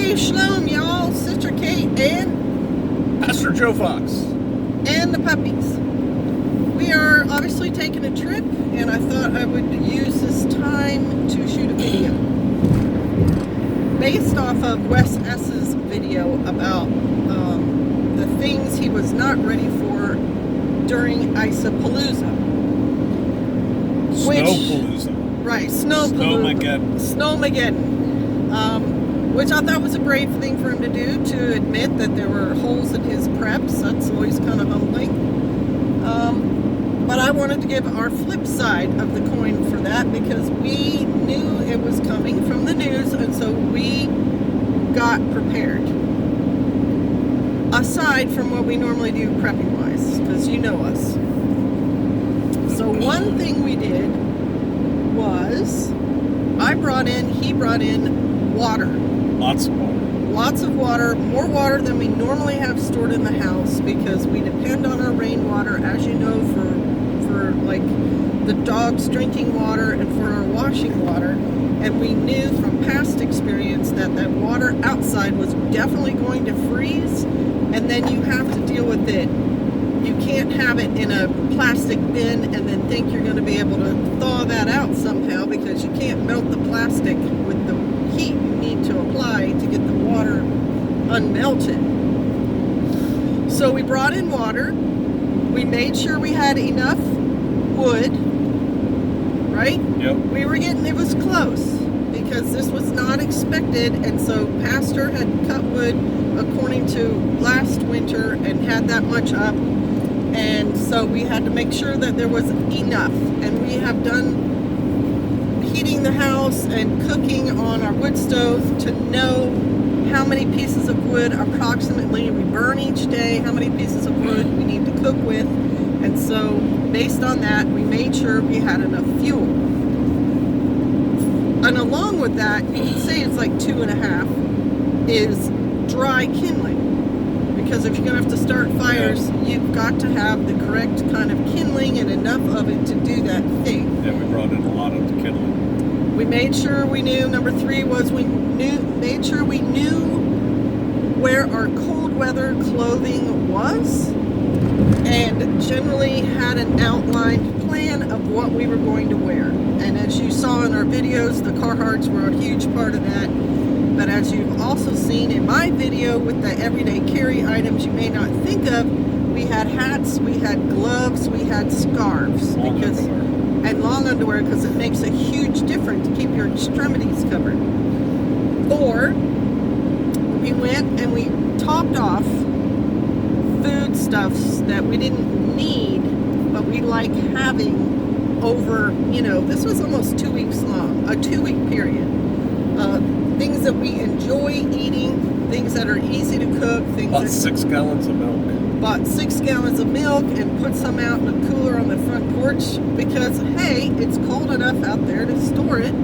Hey, shalom, y'all. Sister Kate and Pastor Joe Fox. And the puppies. We are obviously taking a trip, and I thought I would use this time to shoot a video based off of Wes S.'s video about the things he was not ready for during Isapalooza. Snowpalooza. Right, Snowmageddon. Which I thought was a brave thing for him to do, to admit that there were holes in his preps. That's always kind of humbling. But I wanted to give our flip side of the coin for that, because we knew it was coming from the news, and so we got prepared. Aside from what we normally do prepping-wise, because you know us. So one thing we did was, he brought in water. Lots of water. Lots of water, more water than we normally have stored in the house, because we depend on our rainwater, as you know, for like the dogs drinking water and for our washing water. And we knew from past experience that that water outside was definitely going to freeze, and then you have to deal with it. You can't have it in a plastic bin and then think you're going to be able to thaw that out somehow, because you can't melt the plastic with the heat you need to apply to get the water unmelted. So we brought in water. We made sure we had enough wood, right? Yep. It was close, because this was not expected, and so Pastor had cut wood according to last winter and had that much up, and so we had to make sure that there was enough. And we have done heating the house and cooking on our wood stove to know how many pieces of wood approximately we burn each day, how many pieces of wood we need to cook with. And so based on that, we made sure we had enough fuel. And along with that, you can say it's like 2.5 is dry kindling. Because if you're going to have to start fires, you've got to have the correct kind of kindling and enough of it to do that thing. Yeah, we brought in a lot of the kindling. We made sure we knew, number 3 was made sure we knew where our cold weather clothing was, and generally had an outlined plan of what we were going to wear. And as you saw in our videos, the Carhartts were a huge part of that. But as you've also seen in my video with the everyday carry items you may not think of, we had hats, we had gloves, we had scarves, and long underwear, because it makes a huge difference to keep your extremities covered. Or we went and we topped off foodstuffs that we didn't need, but we like having over, this was almost 2 weeks long, a 2-week period. Things that we enjoy eating, things that are easy to cook. Bought 6 gallons of milk. Bought 6 gallons of milk and put some out in a cooler on the front porch, because, hey, it's cold enough out there to store it.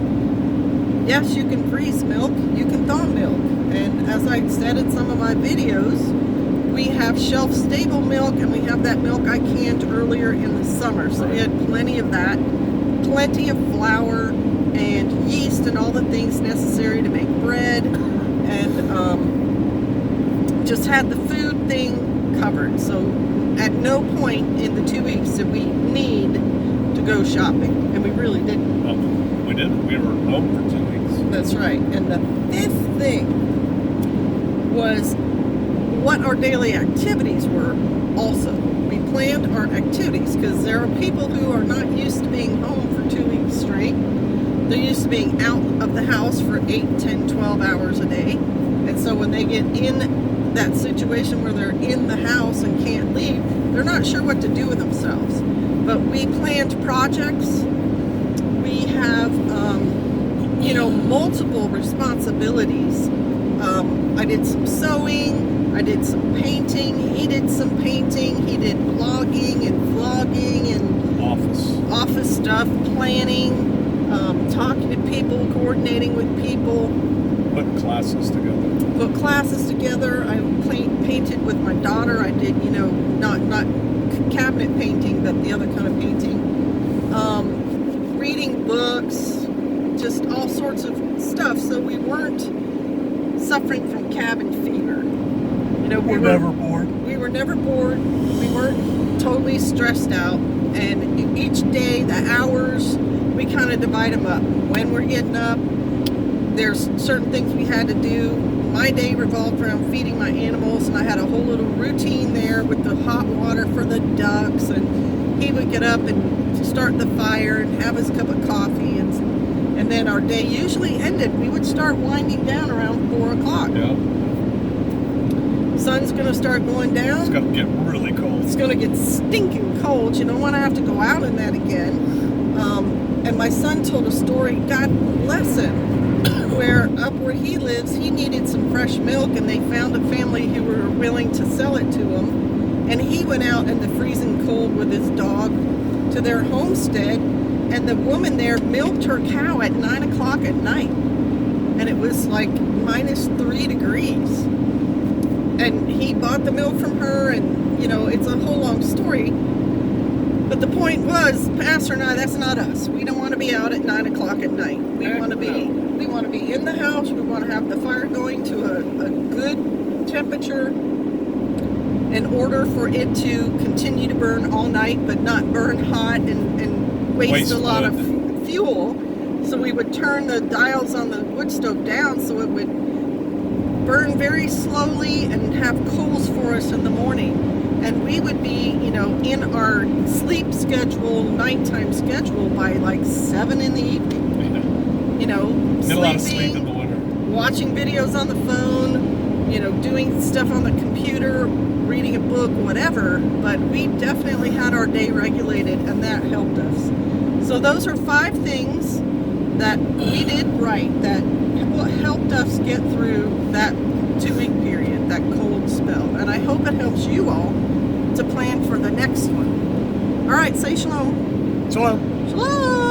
Yes, you can freeze milk, you can thaw milk. And as I said in some of my videos, we have shelf-stable milk, and we have that milk I canned earlier in the summer. So we had plenty of that, plenty of flour and yeast and all the things necessary to make bread, and just had the food thing covered. So at no point in the 2 weeks did we need to go shopping, and we really didn't. Oh, we didn't. We were home for 2 weeks. That's right. And the 5th thing was what our daily activities were also. We planned our activities, because there are people who are not used to being home for 2 weeks straight. They're used to being out of the house for 8, 10, 12 hours a day. And so when they get in that situation where they're in the house and can't leave, they're not sure what to do with themselves. But we planned projects. We have, multiple responsibilities. I did some sewing. I did some painting. He did some painting. He did blogging and vlogging and office stuff, planning. Talking to people, coordinating with people. Put classes together. I painted with my daughter. I did, not cabinet painting, but the other kind of painting. Reading books, just all sorts of stuff. So we weren't suffering from cabin fever. You know, We're never bored. We were never bored. We weren't totally stressed out. And each day, the hours, we kind of divide them up. When we're getting up, there's certain things we had to do. My day revolved around feeding my animals, and I had a whole little routine there with the hot water for the ducks, and he would get up and start the fire and have his cup of coffee, and then our day usually ended. We would start winding down around 4 o'clock. Yeah. Sun's going to start going down. It's going to get really cold. It's going to get stinking cold. You don't want to have to go out in that again. And my son told a story, God bless him, where up where he lives, he needed some fresh milk, and they found a family who were willing to sell it to him. And he went out in the freezing cold with his dog to their homestead, and the woman there milked her cow at 9 o'clock at night. And it was like minus 3 degrees. And he bought the milk from her, and, you know, it's a whole long story. But the point was, Pastor and I, that's not us. We don't want to be out at 9 o'clock at night. We want to be in the house. We want to have the fire going to a good temperature in order for it to continue to burn all night, but not burn hot and waste a lot of fuel. So we would turn the dials on the wood stove down so it would burn very slowly and have coals for us in the morning. And we would be, you know, in our sleep schedule, nighttime schedule by like 7 in the evening. You know, Get a lot of sleep in the winter. Watching videos on the phone, you know, doing stuff on the computer, reading a book, whatever. But we definitely had our day regulated, and that helped us. So those are 5 things that we did right that helped us get through that 2-week period, that cold spell. And I hope it helps you all to plan for the next one. All right, say shalom. Shalom. Shalom.